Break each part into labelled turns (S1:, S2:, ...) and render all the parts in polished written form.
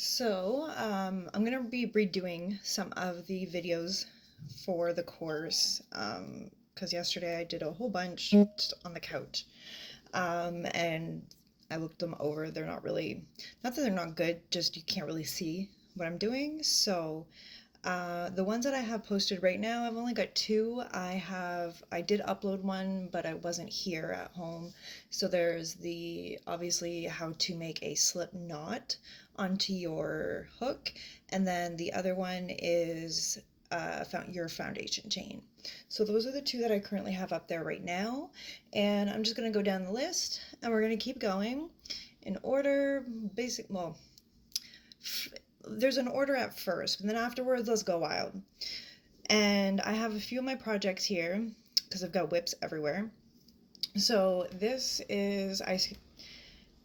S1: I'm going to be redoing some of the videos for the course because yesterday I did a whole bunch just on the couch. And I looked them over. They're not really, not that they're not good, just you can't really see what I'm doing. The ones that I have posted right now, I've only got two. I did upload one, but I wasn't here at home. So there's obviously how to make a slip knot onto your hook. And then the other one is your foundation chain. So those are the two that I currently have up there right now. And I'm just going to go down the list and we're going to keep going in order, there's an order at first, but then afterwards, let's go wild. And I have a few of my projects here because I've got whips everywhere. So I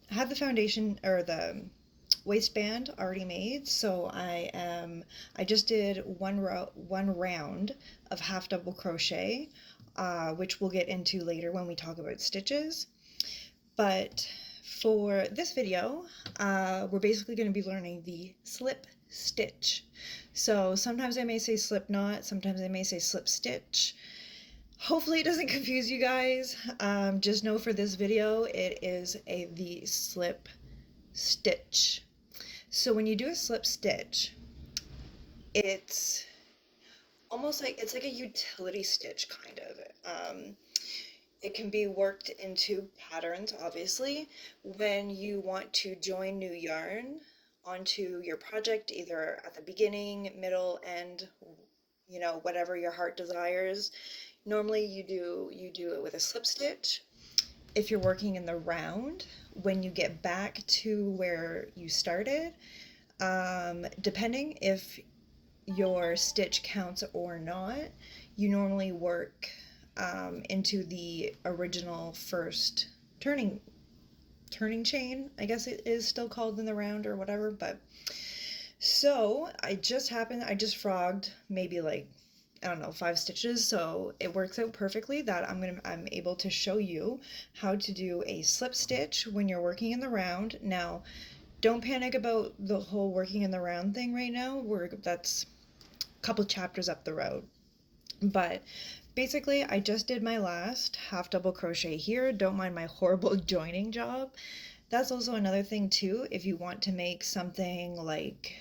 S1: had the foundation or the waistband already made. So I just did one round of half double crochet, which we'll get into later when we talk about stitches. But for this video, we're basically going to be learning the slip stitch. So sometimes I may say slip knot, sometimes I may say slip stitch. Hopefully it doesn't confuse you guys. Just know for this video, it is the slip stitch. So when you do a slip stitch, it's almost like, it's like a utility stitch kind of. It can be worked into patterns, obviously, when you want to join new yarn onto your project, either at the beginning, middle, end, whatever your heart desires. Normally you do it with a slip stitch. If you're working in the round, when you get back to where you started, depending if your stitch counts or not, you normally work into the original first turning chain, I guess it is still called in the round or whatever. But so I just frogged maybe like, I don't know, 5 stitches, so it works out perfectly that I'm able to show you how to do a slip stitch when you're working in the round. Now, don't panic about the whole working in the round thing right now. That's a couple chapters up the road. But basically, I just did my last half double crochet here. Don't mind my horrible joining job. That's also another thing too. If you want to make something like,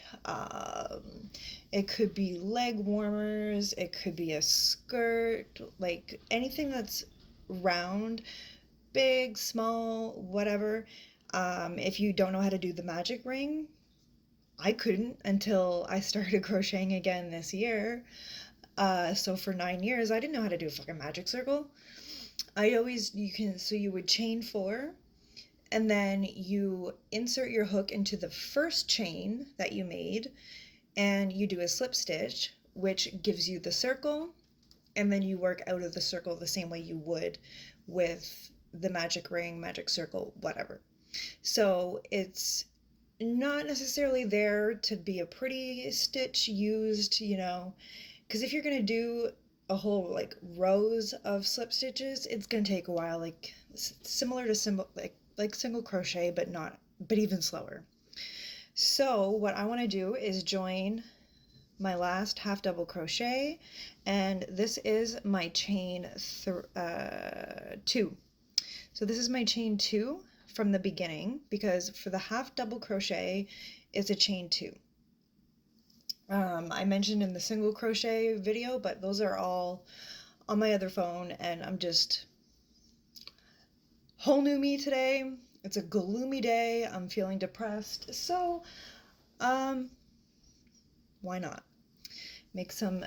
S1: it could be leg warmers, it could be a skirt, like anything that's round, big, small, whatever. If you don't know how to do the magic ring, I couldn't until I started crocheting again this year. So for 9 years, I didn't know how to do a fucking magic circle. You would chain 4, and then you insert your hook into the first chain that you made, and you do a slip stitch, which gives you the circle, and then you work out of the circle the same way you would with the magic ring, magic circle, whatever. So it's not necessarily there to be a pretty stitch used, because if you're going to do a whole like rows of slip stitches, it's going to take a while, like similar to single crochet, but even slower. So what I want to do is join my last half double crochet, and this is my chain 2. So this is my chain 2 from the beginning, because for the half double crochet, it's a chain 2. I mentioned in the single crochet video, but those are all on my other phone, and I'm just whole new me today. It's a gloomy day. I'm feeling depressed. So, why not make some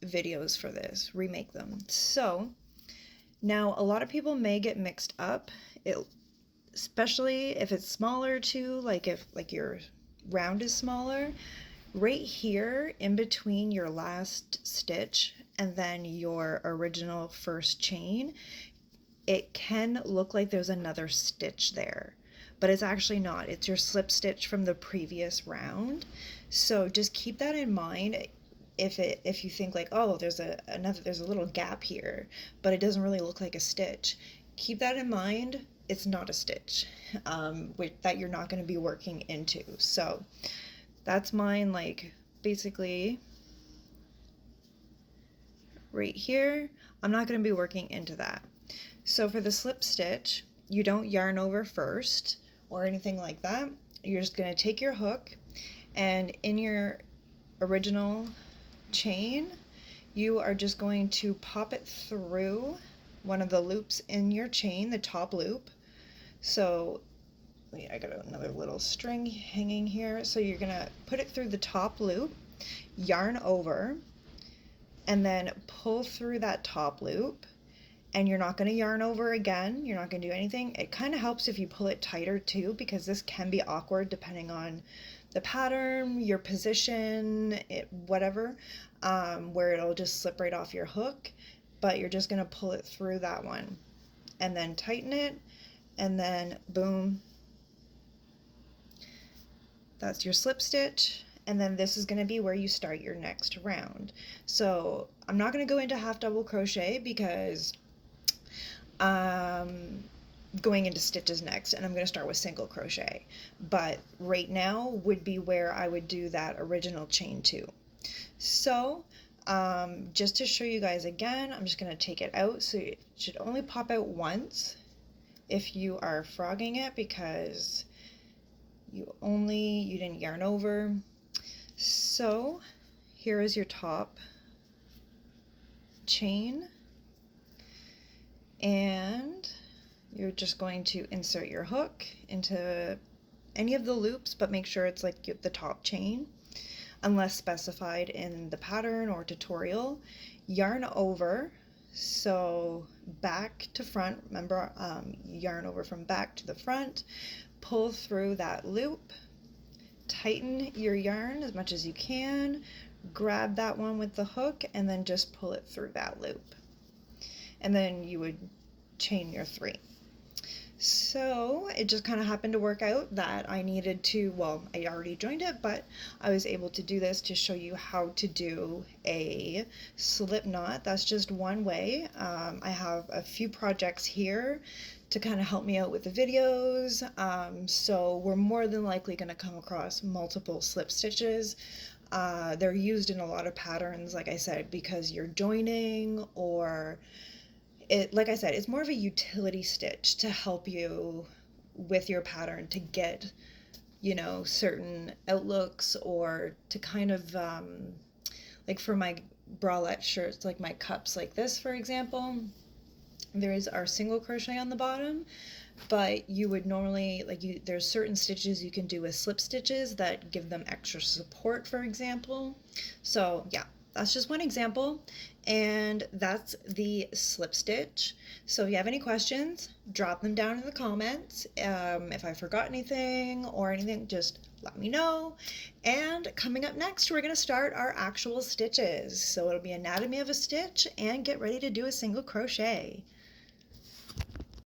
S1: videos for this, remake them. So now a lot of people may get mixed up, especially if it's smaller too, like if your round is smaller. Right here in between your last stitch and then your original first chain, it can look like there's another stitch there, but it's actually not. It's your slip stitch from the previous round. So just keep that in mind. If you think like, oh, there's a little gap here, but it doesn't really look like a stitch, keep that in mind. It's not a stitch that you're not going to be working into. So That's mine, like basically right here. I'm not going to be working into that. So for the slip stitch, you don't yarn over first or anything like that. You're just going to take your hook, and in your original chain, you are just going to pop it through one of the loops in your chain, the top loop. So I got another little string hanging here. So you're going to put it through the top loop, yarn over, and then pull through that top loop. And you're not going to yarn over again. You're not going to do anything. It kind of helps if you pull it tighter too, because this can be awkward depending on the pattern, your position, whatever, where it'll just slip right off your hook. But you're just going to pull it through that one and then tighten it, and then boom, that's your slip stitch. And then this is going to be where you start your next round. So I'm not going to go into half double crochet because going into stitches next, and I'm going to start with single crochet, but right now would be where I would do that original chain 2. So just to show you guys again, I'm just going to take it out. So it should only pop out once if you are frogging it, because you didn't yarn over. So here is your top chain, and you're just going to insert your hook into any of the loops, but make sure it's like the top chain unless specified in the pattern or tutorial. Yarn over, so back to front, remember, yarn over from back to the front, pull through that loop, tighten your yarn as much as you can, grab that one with the hook, and then just pull it through that loop. And then you would chain your 3. So it just kind of happened to work out that I needed to, well, I already joined it, but I was able to do this to show you how to do a slip knot. That's just one way. I have a few projects here to kind of help me out with the videos. So we're more than likely going to come across multiple slip stitches. They're used in a lot of patterns, like I said, because you're joining, or like I said, it's more of a utility stitch to help you with your pattern to get, certain outlooks, or to kind of, like for my bralette shirts, like my cups like this, for example, there is our single crochet on the bottom, but you would normally, there's certain stitches you can do with slip stitches that give them extra support, for example. So yeah, that's just one example, and that's the slip stitch. So if you have any questions, drop them down in the comments. If I forgot anything or anything, just let me know. And coming up next, we're going to start our actual stitches. So it'll be anatomy of a stitch and get ready to do a single crochet.